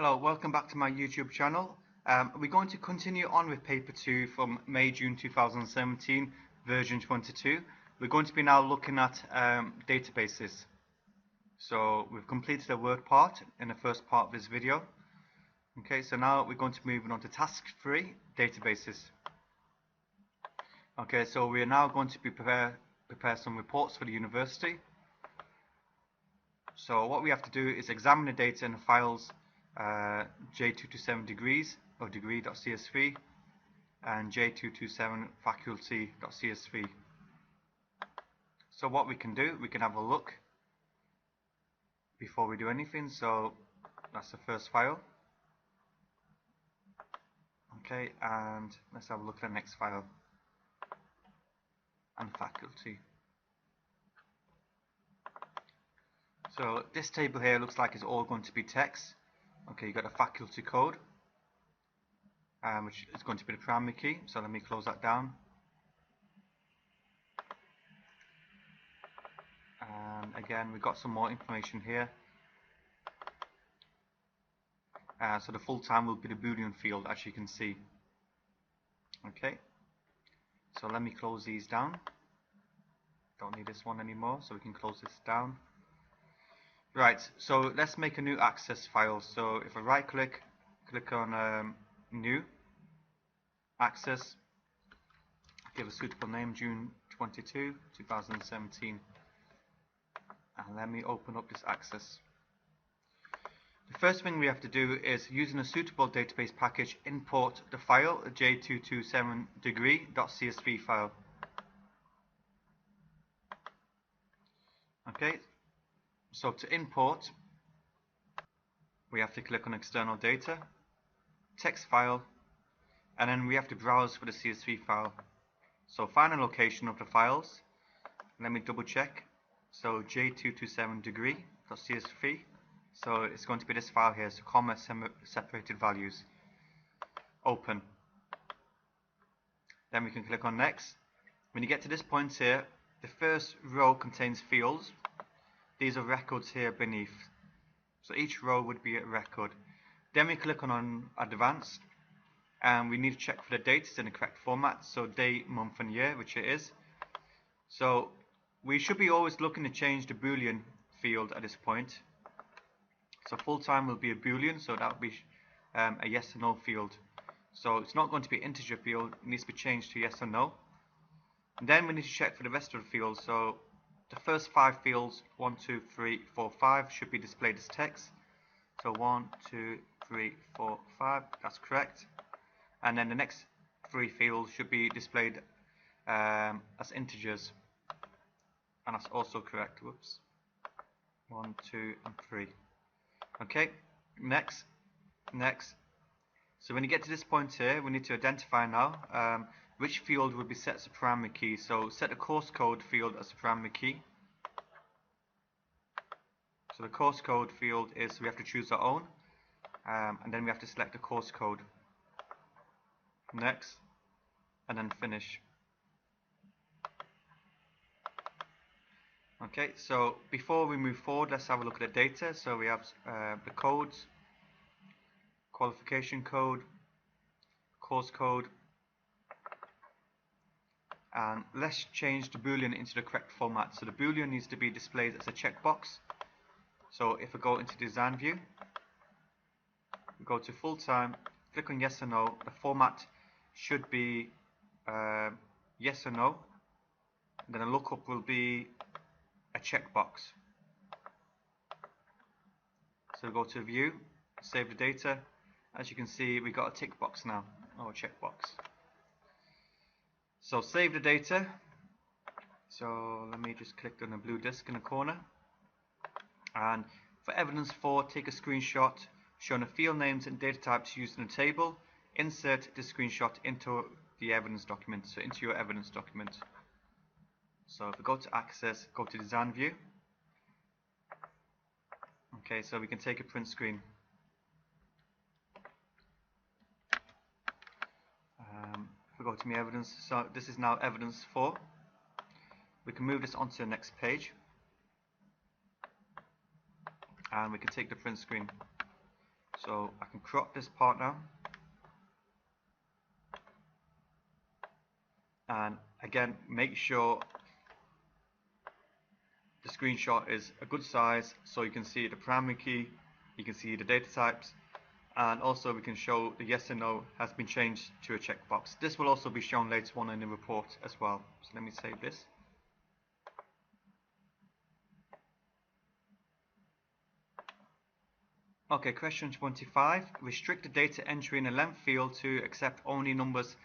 Hello, welcome back to my YouTube channel. We're going to continue on with paper 2 from May-June 2017, version 22. We're going to be now looking at databases. So we've completed the word part in the first part of this video. Okay, so now we're going to move on to task 3, databases. Okay, so we are now going to be prepare some reports for the university. So what we have to do is examine the data in the files J227 degrees or degree.csv and J227 faculty.csv. So what we can do, we can have a look before we do anything. So that's the first file. Okay, and let's have a look at the next file and faculty. So this table here looks like it's all going to be text. Okay, you got a faculty code, which is going to be the primary key. So let me close that down. And again, we've got some more information here. So the full time will be the Boolean field, as you can see. Okay, so let me close these down. Don't need this one anymore, so we can close this down. Right, so let's make a new access file. So if I right click on new access, give a suitable name, June 22, 2017, and let me open up this access. The first thing we have to do is, using a suitable database package, import the file J227 degree.csv file. Okay, so to import, we have to click on external data, text file, and then we have to browse for the CSV file. So find a location of the files. Let me double check. So J227 degree.csv. So it's going to be this file here, so comma separated values. Open. Then we can click on next. When you get to this point here, the first row contains fields. These are records here beneath. So each row would be a record. Then we click on advanced, and we need to check for the dates in the correct format. So day, month and year, which it is. So we should be always looking to change the Boolean field at this point. So full time will be a Boolean, so that would be a yes or no field. So it's not going to be an integer field, it needs to be changed to yes or no. And then we need to check for the rest of the fields. So the first 5 fields, 1, 2, 3, 4, 5, should be displayed as text. So 1, 2, 3, 4, 5, that's correct. And then the next 3 fields should be displayed as integers, and that's also correct. Whoops. 1, 2, and 3. Okay, next. So when you get to this point here, we need to identify now which field will be set as a primary key. So set the course code field as a primary key. So the course code field is, we have to choose our own, and then we have to select the course code. Next, and then finish. Okay, so before we move forward, let's have a look at the data. So we have the codes, qualification code, course code, and let's change the Boolean into the correct format. So the Boolean needs to be displayed as a checkbox. So if I go into design view, we go to full time, click on yes or no, the format should be yes or no, and then a lookup will be a checkbox. So go to view, save the data. As you can see, we got a tick box now, or a checkbox. So save the data. So let me just click on the blue disk in the corner. And for evidence 4, take a screenshot showing the field names and data types used in the table. Insert the screenshot into the evidence document, so into your evidence document. So if we go to access, go to design view. Okay, so we can take a print screen. If we go to my evidence, so this is now evidence 4. We can move this onto the next page. and we can take the print screen. So I can crop this part now, and again make sure the screenshot is a good size so you can see the primary key, you can see the data types, and also we can show the yes and no has been changed to a checkbox. This will also be shown later on in the report as well. So let me save this. Okay, question 25. Restrict the data entry in a length field to accept only numbers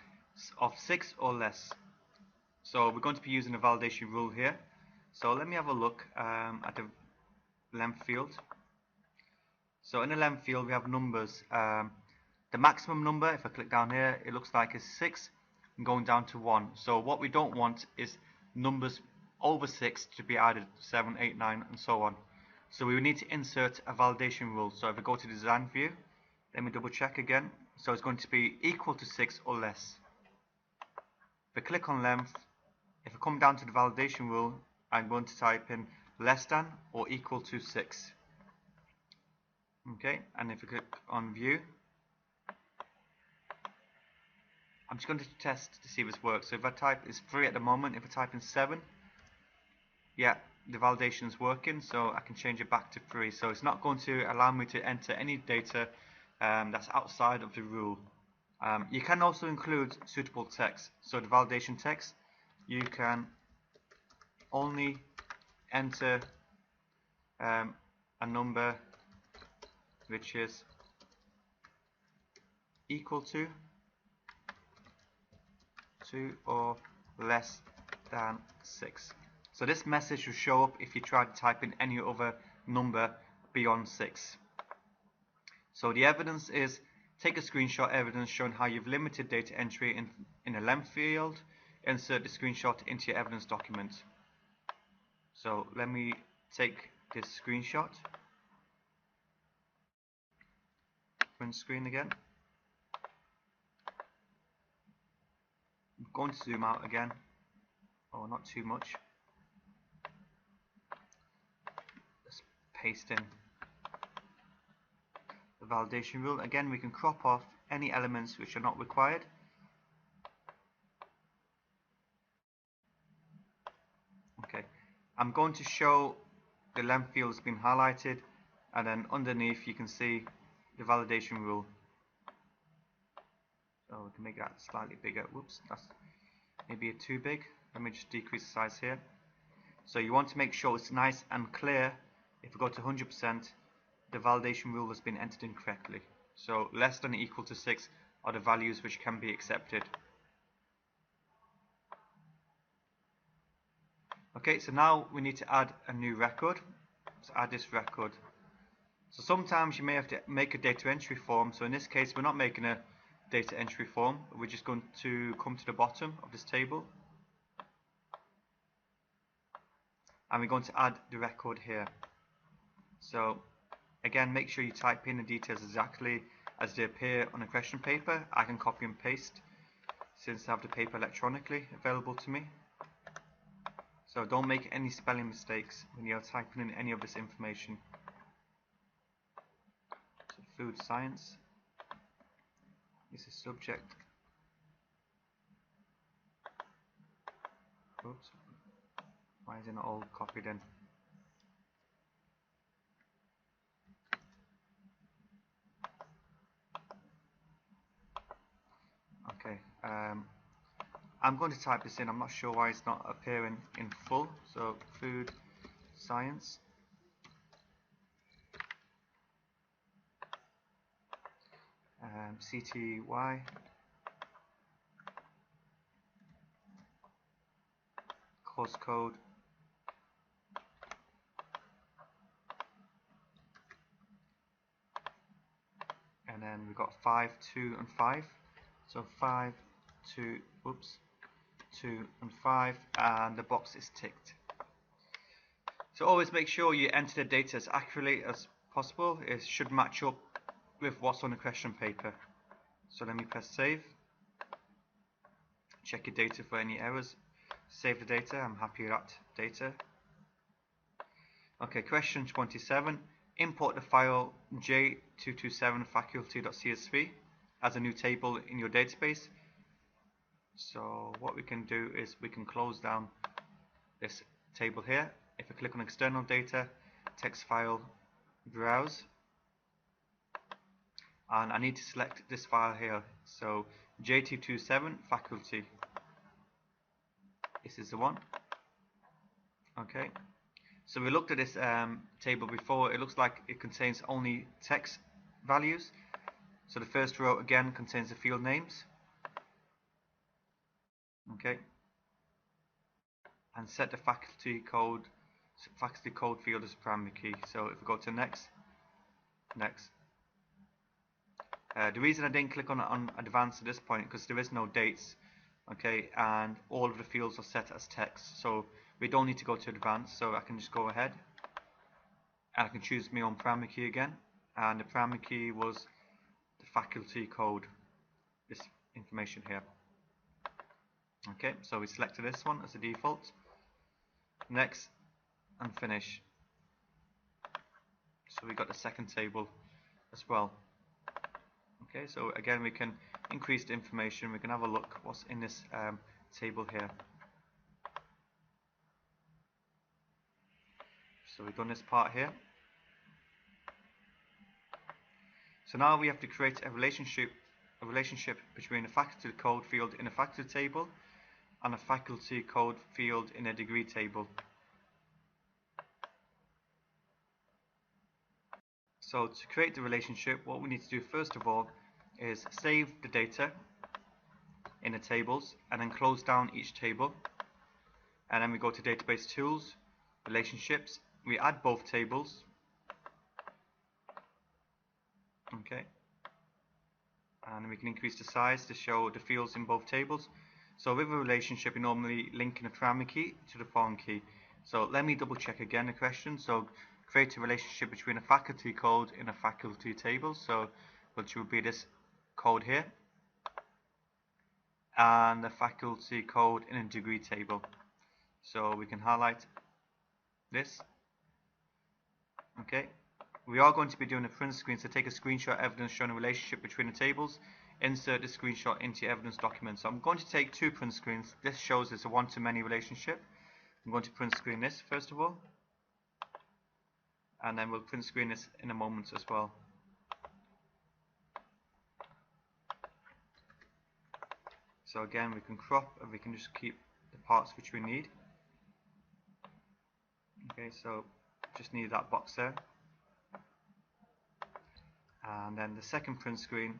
of 6 or less. So we're going to be using a validation rule here. So let me have a look at the length field. So in the length field we have numbers. The maximum number, if I click down here, it looks like is 6 and going down to 1. So what we don't want is numbers over 6 to be added, 7, 8, 9 and so on. So we will need to insert a validation rule. So if I go to design view, let me double check again. So it's going to be equal to 6 or less. If I click on length, if I come down to the validation rule, I'm going to type in less than or equal to 6. Okay, and if I click on view, I'm just going to test to see if this works. So if I type, it's 3 at the moment, if I type in 7, yeah, the validation is working, so I can change it back to 3. So it's not going to allow me to enter any data that's outside of the rule. You can also include suitable text. So the validation text, you can only enter a number which is equal to 2 or less than 6. So this message will show up if you try to type in any other number beyond 6. So the evidence is, take a screenshot evidence showing how you've limited data entry in a length field. Insert the screenshot into your evidence document. So let me take this screenshot. Print screen again. I'm going to zoom out again. Oh, not too much. Let's paste in the validation rule. Again, we can crop off any elements which are not required. Okay, I'm going to show the length field has been highlighted, and then underneath you can see the validation rule. So we can make that slightly bigger. Whoops, that's maybe too big. Let me just decrease the size here. So you want to make sure it's nice and clear. If we go to 100%, the validation rule has been entered in correctly. So less than or equal to 6 are the values which can be accepted. Okay, so now we need to add a new record. So add this record. So sometimes you may have to make a data entry form. So in this case, we're not making a data entry form. We're just going to come to the bottom of this table. And we're going to add the record here. So again, make sure you type in the details exactly as they appear on a question paper. I can copy and paste since I have the paper electronically available to me. So don't make any spelling mistakes when you're typing in any of this information. So food science is a subject. Oops, why is it not all copied in? Okay, I'm going to type this in. I'm not sure why it's not appearing in full. So food science. CTY. Course code. And then we've got 5, 2 and 5. So 5, 2, oops, 2 and 5, and the box is ticked. So always make sure you enter the data as accurately as possible. It should match up with what's on the question paper. So let me press save. Check your data for any errors. Save the data. I'm happy with that data. Okay, question 27. import the file j227faculty.csv as a new table in your database. So what we can do is we can close down this table here. If I click on external data, text file, browse, and I need to select this file here. So j227 faculty, this is the one. Okay, so we looked at this table before. It looks like it contains only text values. So the first row again contains the field names. Okay, and set the faculty code field as primary key. So if we go to next. The reason I didn't click on advanced at this point because there is no dates, okay, and all of the fields are set as text, so we don't need to go to advanced. So I can just go ahead and I can choose my own primary key again, and the primary key was the faculty code, this information here. Okay, so we selected this one as a default. Next and finish. So we got the second table as well. Okay, so again we can increase the information. We can have a look what's in this table here. So we've done this part here. So now we have to create a relationship between a faculty code field in a faculty table and a faculty code field in a degree table. So to create the relationship, what we need to do first of all is save the data in the tables and then close down each table, and then we go to database tools, relationships, we add both tables. Okay, and we can increase the size to show the fields in both tables. So with a relationship, you normally link in a primary key to the foreign key. So let me double check again the question. So create a relationship between a faculty code in a faculty table, so which would be this code here, and the faculty code in a degree table. So we can highlight this. Okay, we are going to be doing a print screen, so take a screenshot evidence showing a relationship between the tables, insert the screenshot into your evidence document. So I'm going to take two print screens. This shows it's a one-to-many relationship. I'm going to print screen this first of all, and then we'll print screen this in a moment as well. So again, we can crop and we can just keep the parts which we need. Okay, so just need that box there. And then the second print screen,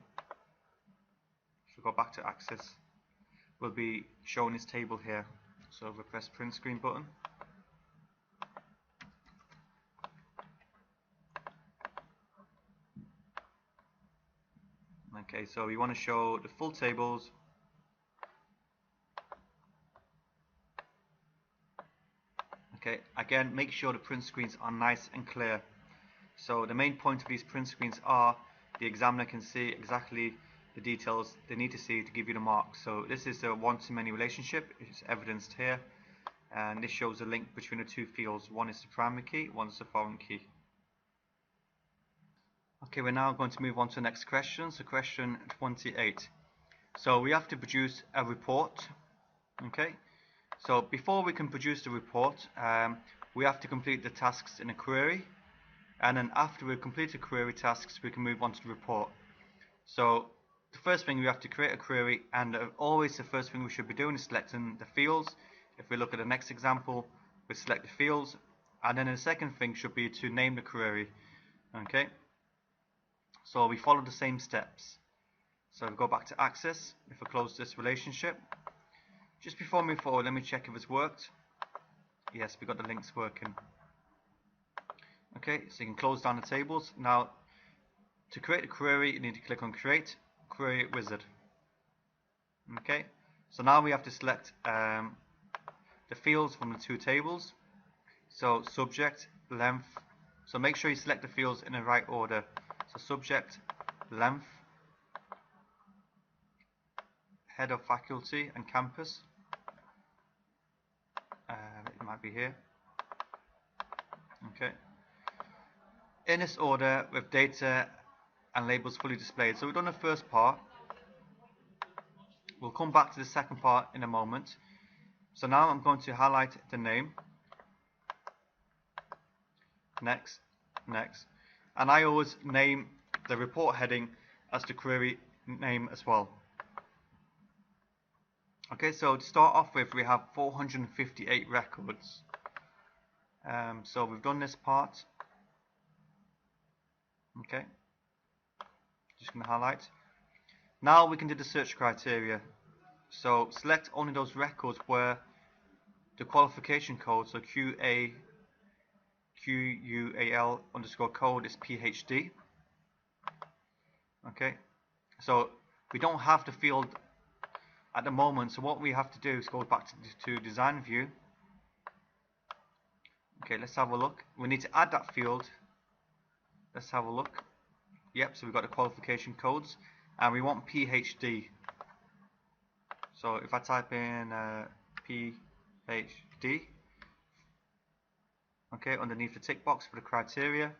if we go back to Access, will be showing this table here. So we press print screen button. Okay, so we want to show the full tables. Okay, again, make sure the print screens are nice and clear. So the main point of these print screens are the examiner can see exactly the details they need to see to give you the mark. So this is a one-to-many relationship. It's evidenced here, and this shows a link between the two fields. One is the primary key, one is the foreign key. Okay, we're now going to move on to the next question. So question 28. So we have to produce a report. Okay, so before we can produce the report, we have to complete the tasks in a query, and then after we complete the query tasks, we can move on to the report. So the first thing, we have to create a query, and always the first thing we should be doing is selecting the fields. If we look at the next example, we select the fields, and then the second thing should be to name the query. Okay, so we follow the same steps. So we go back to Access. If we close this relationship, just before we move forward, let me check if it's worked. Yes, we got the links working. Okay, so you can close down the tables. Now, to create a query, you need to click on Create Query Wizard. Okay, so now we have to select the fields from the two tables. So subject, length. So make sure you select the fields in the right order. So subject, length, head of faculty and campus. It might be here. Okay. in this order with data and labels fully displayed. So we've done the first part. We'll come back to the second part in a moment. So now I'm going to highlight the name. Next, next. And I always name the report heading as the query name as well. Okay, so to start off with, we have 458 records. So we've done this part. Okay, just going to highlight. Now we can do the search criteria. So select only those records where the qualification code, so QUAL underscore code is PhD. Okay, so we don't have the field at the moment, so what we have to do is go back to design view. Okay, let's have a look. We need to add that field. Let's have a look. Yep, so we've got the qualification codes and we want PhD. So if I type in PhD, okay, underneath the tick box for the criteria,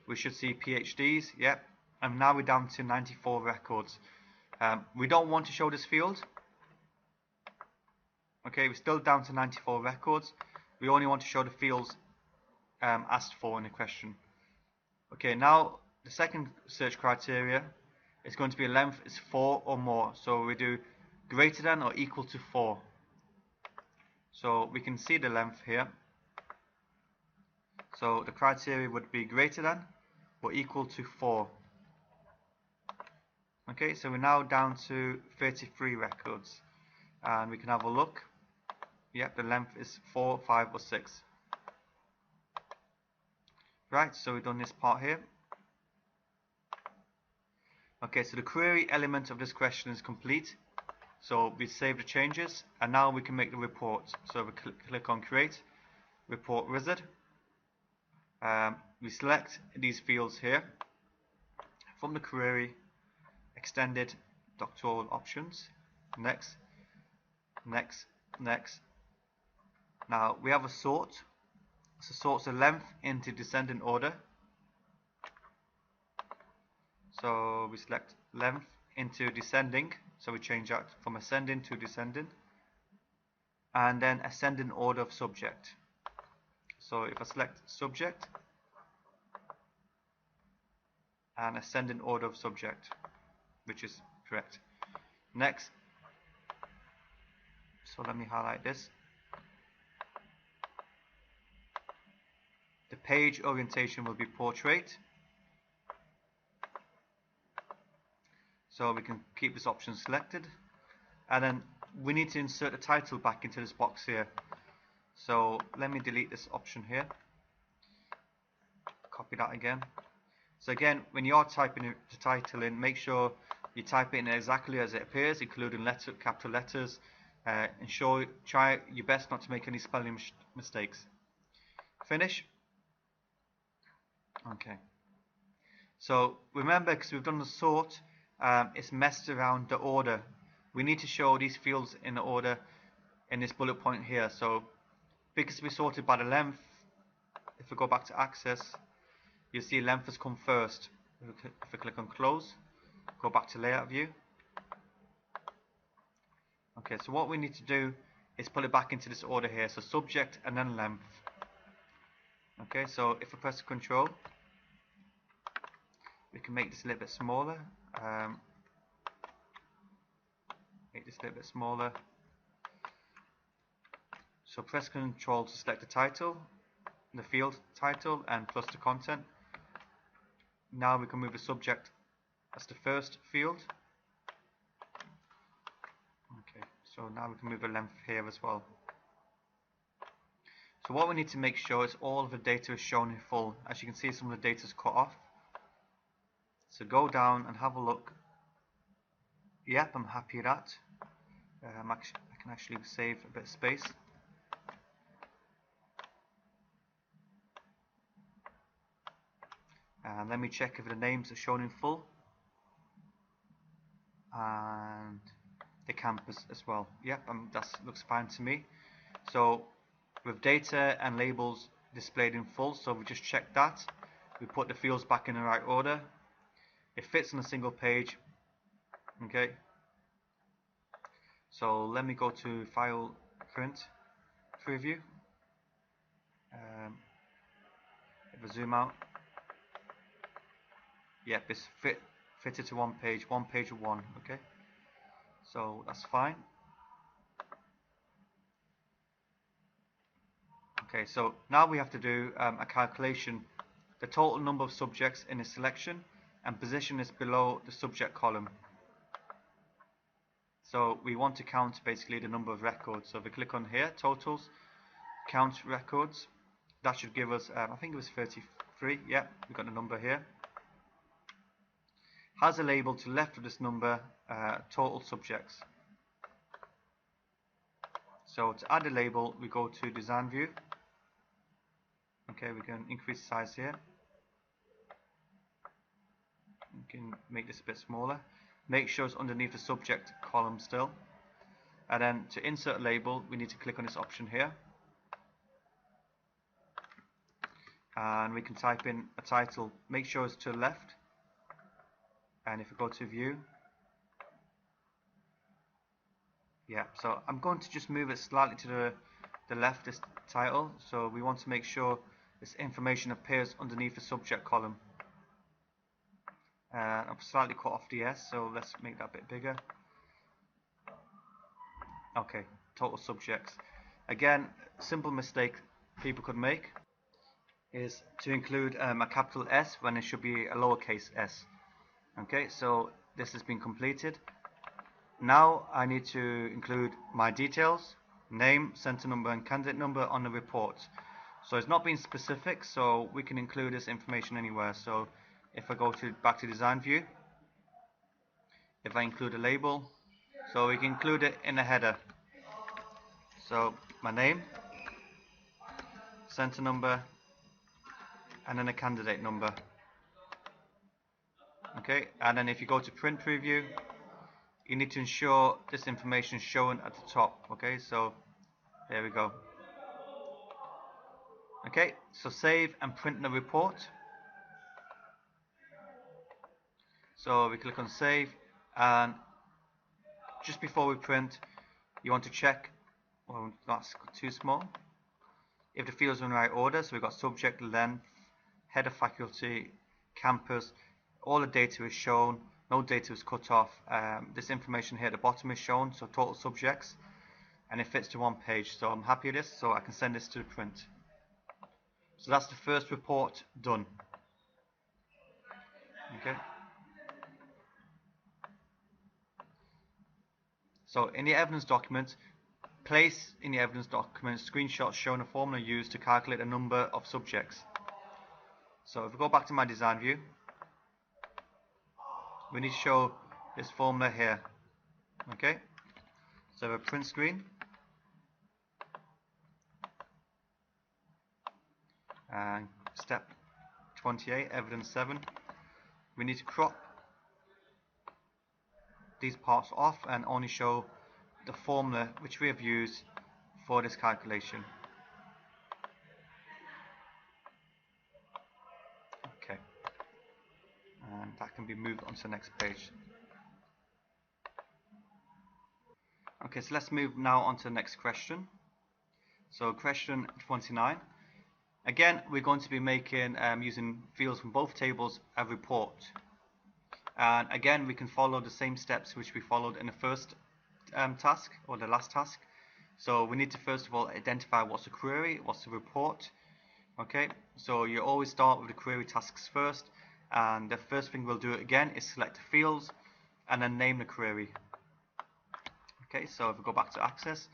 we should see PhDs. Yep, and now we're down to 94 records. We don't want to show this field. Okay, we're still down to 94 records. We only want to show the fields asked for in the question. Okay, now the second search criteria is going to be length is 4 or more. So we do greater than or equal to 4. So we can see the length here. So the criteria would be greater than or equal to 4. Okay, so we're now down to 33 records. And we can have a look. Yep, the length is 4, 5 or 6. Right, so we've done this part here. Okay, so the query element of this question is complete. So we save the changes and now we can make the report. So we click on create, report wizard. We select these fields here from the query, extended doctoral options, next, next, next. Now we have a sort. So sorts the length into descending order. So we select length into descending. So we change that from ascending to descending. And then ascending order of subject. So if I select subject and ascending order of subject, which is correct. Next. So let me highlight this. The page orientation will be portrait. So we can keep this option selected. And then we need to insert a title back into this box here. So let me delete this option here. Copy that again. So again, when you are typing the title in, make sure you type it in exactly as it appears, including capital letters. Try your best not to make any spelling mistakes. Finish. Okay, so remember, because we've done the sort, it's messed around the order. We need to show these fields in the order in this bullet point here. So because we sorted by the length, if we go back to access, you'll see length has come first. If we click on close, go back to layout view. Okay, so what we need to do is put it back into this order here. So subject and then length. Okay, so if I press Control, we can make this a little bit smaller. Make this a little bit smaller. So press Control to select the title, the field title, and plus the content. Now we can move the subject as the first field. Okay, so now we can move the length here as well. So what we need to make sure is all of the data is shown in full. As you can see, some of the data is cut off. So go down and have a look. Yep, I'm happy with that. I can actually save a bit of space. And let me check if the names are shown in full. And the campus as well. Yep, that looks fine to me. So with data and labels displayed in full, so we just check that. we put the fields back in the right order. It fits on a single page. Okay, so let me go to File, Print, Preview. If I zoom out, yep, it's fitted to one page of one. Okay, so that's fine. Okay, so now we have to do a calculation, the total number of subjects in a selection, and position this below the subject column. So we want to count basically the number of records. So if we click on here, totals, count records, that should give us, I think it was 33, yeah, we've got the number here. Has a label to the left of this number, total subjects. So to add a label, we go to Design View. Okay, we can increase the size here. We can make this a bit smaller. Make sure it's underneath the subject column still. And then to insert a label, we need to click on this option here. And we can type in a title. Make sure it's to the left. And if we go to View, yeah, so I'm going to just move it slightly to the left, this title. So we want to make sure this information appears underneath the subject column. I've slightly cut off the S, so let's make that a bit bigger. Okay, total subjects. Again, simple mistake people could make is to include a capital S when it should be a lowercase s. Okay, so this has been completed. Now I need to include my details, name, center number and candidate number on the report. So it's not being specific, so we can include this information anywhere. So if I go back to Design View, if I include a label, so we can include it in a header. So my name, center number, and then a candidate number. Okay, and then if you go to Print Preview, you need to ensure this information is shown at the top. Okay, so there we go. Okay, so save and print the report. So we click on save, and just before we print, you want to check, well, that's too small, if the fields are in the right order. So we've got subject, length, header, faculty, campus, all the data is shown, no data is cut off. This information here at the bottom is shown, so total subjects, and it fits to one page. So I'm happy with this, so I can send this to the print. So that's the first report done. Okay. So in the evidence document, place in the evidence document screenshots showing a formula used to calculate the number of subjects. So if we go back to my design view, we need to show this formula here. Okay. So we have a print screen. And step 28, evidence 7. We need to crop these parts off and only show the formula which we have used for this calculation. Okay, and that can be moved onto the next page. Okay, so let's move now on to the next question. So question 29. Again, we're going to be making, using fields from both tables, a report. And again, we can follow the same steps which we followed in the first task, or the last task. So we need to first of all identify what's the query, what's the report. Okay, so you always start with the query tasks first, and the first thing we'll do again is select the fields and then name the query. Okay, so if we go back to Access,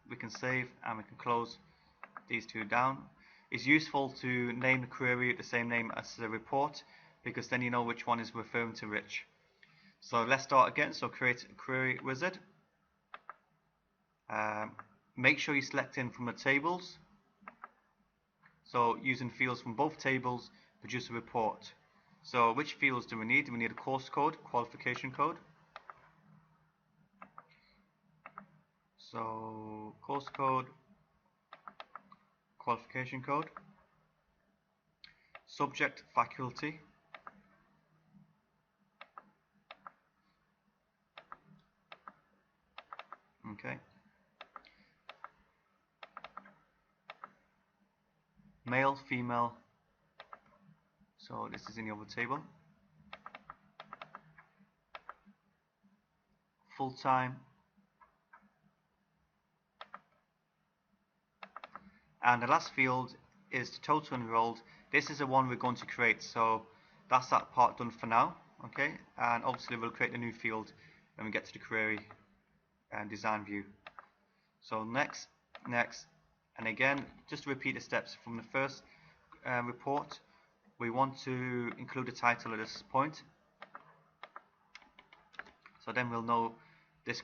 we can save and we can close these two down. It's useful to name the query the same name as the report, because then you know which one is referring to which. So let's start again. So create a query wizard. Make sure you select in from the tables. So using fields from both tables, produce a report. So which fields do we need? Do we need a course code, qualification code? So course code, qualification code. subject faculty, okay, male, female, so this is in the other table, full-time, and the last field is the total enrolled. This is the one we're going to create, so that's that part done for now, okay, and obviously we'll create a new field when we get to the query and design view. So next, and again, just to repeat the steps from the first report, we want to include the title at this point, so then we'll know this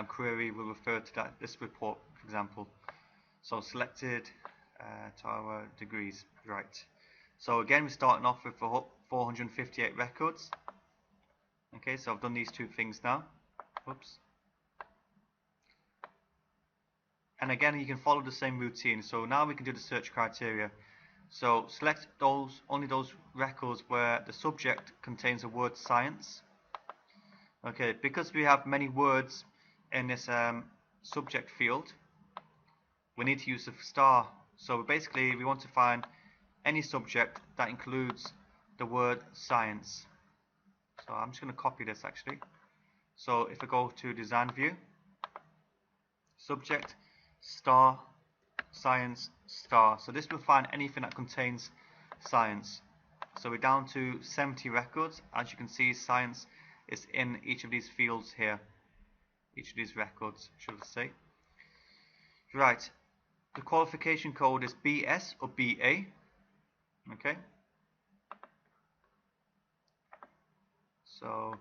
query will refer to this report, for example. So selected tower degrees, right. So again, we're starting off with 458 records. Okay, so I've done these two things now. Whoops. And again, you can follow the same routine. So now we can do the search criteria. So select only those records where the subject contains the word science. Okay, because we have many words in this subject field, we need to use the star. So basically we want to find any subject that includes the word science. So I'm just going to copy this actually. So if I go to design view, subject, star, science, star. So this will find anything that contains science. So we're down to 70 records. As you can see, science is in each of these fields here. Each of these records, should I say. Right. The qualification code is BS or BA. Okay. So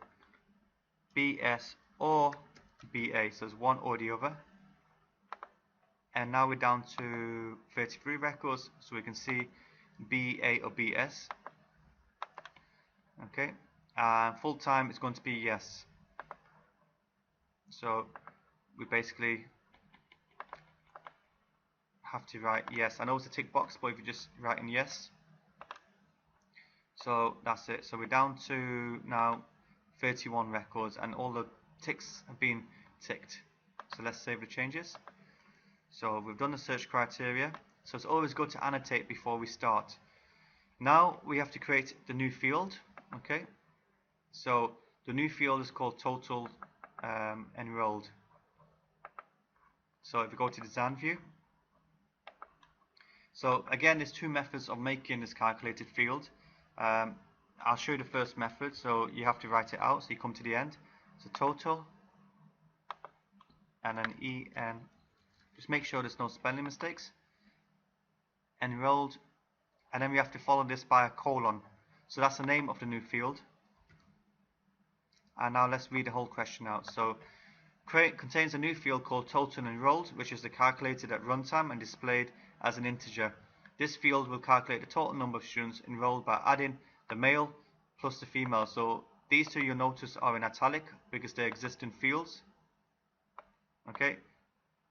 BS or BA, so there's one or the other. And now we're down to 33 records, so we can see BA or BS. Okay. Full time is going to be yes. So we basically have to write yes. I know it's a tick box, but if you just write in yes. So that's it. So we're down to now 31 records and all the ticks have been ticked. So let's save the changes. So we've done the search criteria. So it's always good to annotate before we start. Now we have to create the new field. Okay. So the new field is called total enrolled. So if we go to design view. So again, there's two methods of making this calculated field. I'll show you the first method, so you have to write it out, so you come to the end. So total, and then EN, just make sure there's no spelling mistakes, enrolled, and then we have to follow this by a colon. So that's the name of the new field. And now let's read the whole question out. So contains a new field called total enrolled, which is calculated at runtime and displayed as an integer. This field will calculate the total number of students enrolled by adding the male plus the female. So these two you'll notice are in italic because they're existing fields. Okay,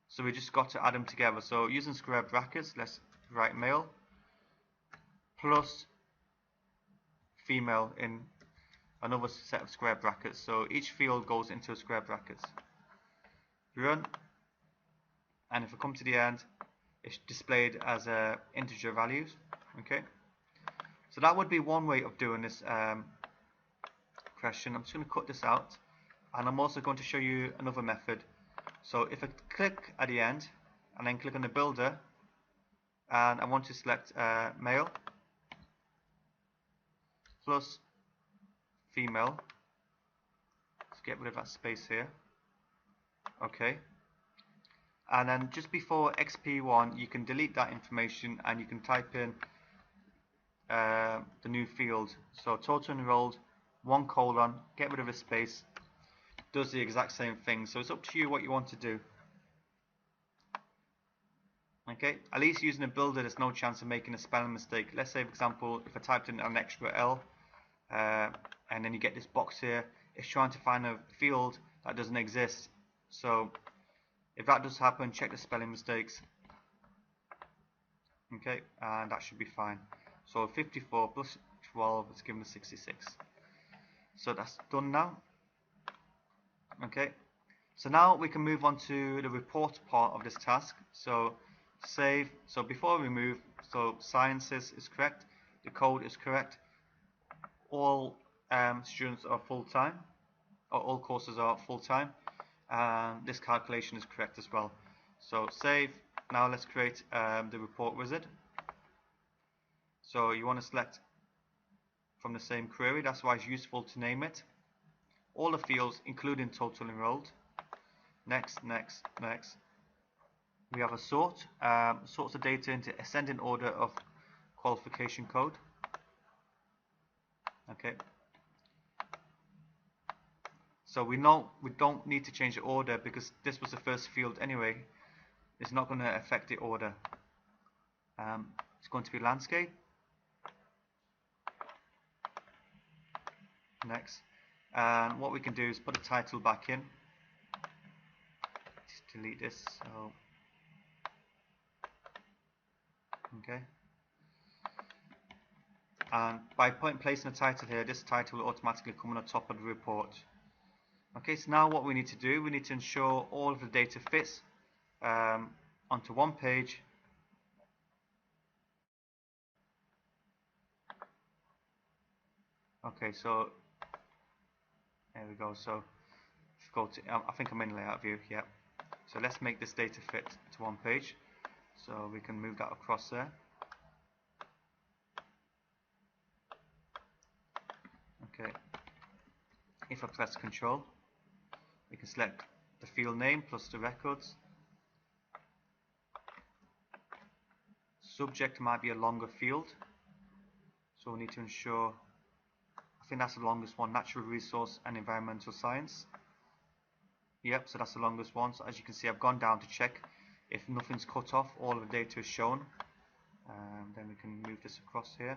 so we just got to add them together. So using square brackets, let's write male plus female in another set of square brackets. So each field goes into square brackets. Run, and if I come to the end, it's displayed as integer values. Okay, so that would be one way of doing this question. I'm just going to cut this out, and I'm also going to show you another method. So if I click at the end and then click on the builder, and I want to select male plus female, let's get rid of that space here. Okay, and then just before XP1 you can delete that information and you can type in the new field. So total enrolled, one colon, get rid of a space, does the exact same thing. So it's up to you what you want to do. Okay, at least using a builder there's no chance of making a spelling mistake. Let's say for example if I typed in an extra L and then you get this box here, it's trying to find a field that doesn't exist. So if that does happen, check the spelling mistakes. Okay, and that should be fine. So 54 plus 12 is given us 66. So that's done now. Okay, so now we can move on to the report part of this task. So save. So before we move, so sciences is correct, the code is correct, all students are full-time, or all courses are full-time, and this calculation is correct as well. So save. Now let's create the report wizard. So you want to select from the same query, that's why it's useful to name it. All the fields including total enrolled. Next, next, next. We have a sort, sorts the data into ascending order of qualification code. Okay. So we know we don't need to change the order because this was the first field anyway. It's not going to affect the order. It's going to be landscape. Next. And what we can do is put a title back in. Just delete this. So okay. And by placing a title here, this title will automatically come on the top of the report. Okay, so now what we need to do, we need to ensure all of the data fits onto one page. Okay, so there we go. So go to, I think I'm in layout view. Yeah. So let's make this data fit to one page. So we can move that across there. Okay. If I press Control, we can select the field name plus the records. Subject might be a longer field, so we need to ensure, I think that's the longest one, natural resource and environmental science. Yep, so that's the longest one. So as you can see, I've gone down to check if nothing's cut off, all of the data is shown. Then we can move this across here.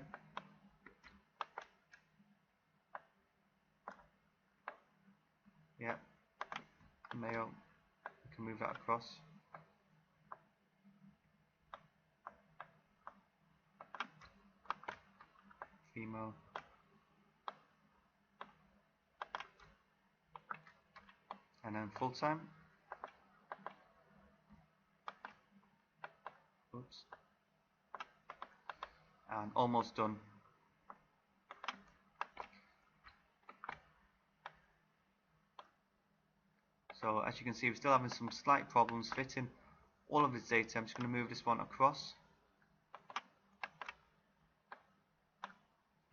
Yep, male, we can move that across. Female. And then full-time. Oops. And almost done. So as you can see, we're still having some slight problems fitting all of this data. I'm just going to move this one across.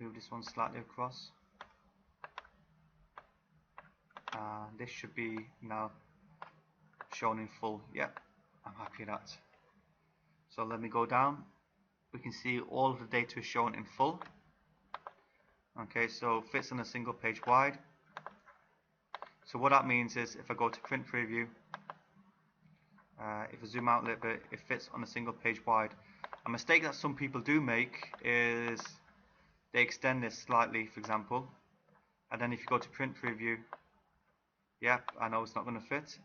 Move this one slightly across. This should be now shown in full. Yep, I'm happy with that. So let me go down. We can see all of the data is shown in full. Okay, so fits on a single page wide. So what that means is if I go to print preview, if I zoom out a little bit, it fits on a single page wide. A mistake that some people do make is they extend this slightly, for example, and then if you go to print preview, yep, I know it's not going to fit.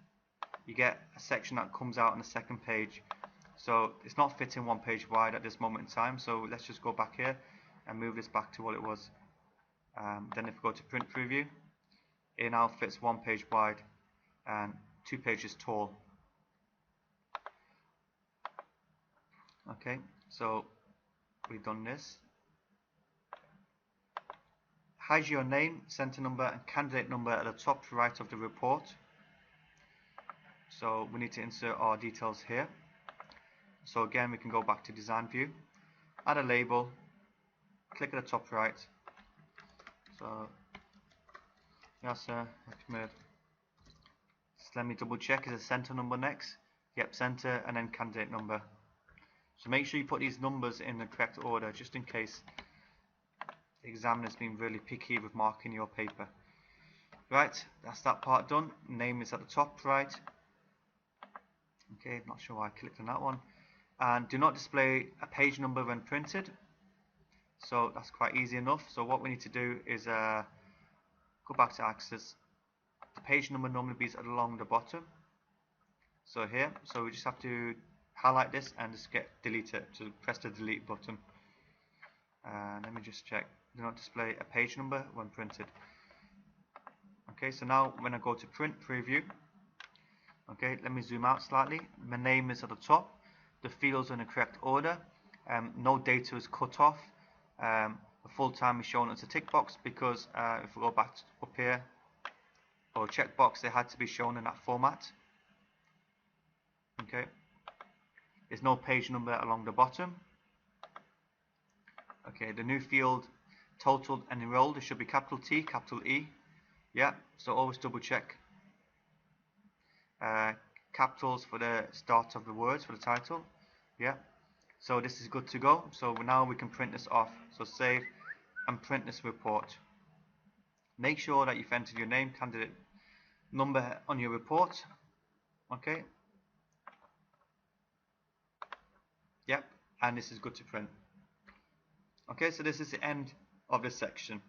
You get a section that comes out on the second page. So it's not fitting one page wide at this moment in time. So let's just go back here and move this back to what it was. Then if we go to print preview, it now fits one page wide and 2 pages tall. Okay, so we've done this. Hide your name, center number and candidate number at the top right of the report. So we need to insert our details here. So again, we can go back to design view, add a label, click at the top right. So Yasser Ahmed. Just let me double check, is the center number next? Yep, center and then candidate number. So make sure you put these numbers in the correct order just in case the examiner's been really picky with marking your paper. Right, that's that part done. Name is at the top right. Okay, not sure why I clicked on that one. And do not display a page number when printed. So that's quite easy enough. So what we need to do is go back to Access. The page number normally is along the bottom. So here, so we just have to highlight this and just delete it. So press the delete button. Let me just check. Do not display a page number when printed. Okay, so now when I go to print preview, okay, let me zoom out slightly. My name is at the top. The fields are in the correct order. No data is cut off. The full time is shown as a tick box because if we go back up here, or checkbox, they had to be shown in that format. Okay, there's no page number along the bottom. Okay, the new field totaled and enrolled, it should be capital T, capital E. Yeah, so always double check capitals for the start of the words for the title. Yeah, so this is good to go. So now we can print this off. So save and print this report. Make sure that you've entered your name, candidate number on your report. Okay. Yep, and this is good to print. Okay, so this is the end of this section.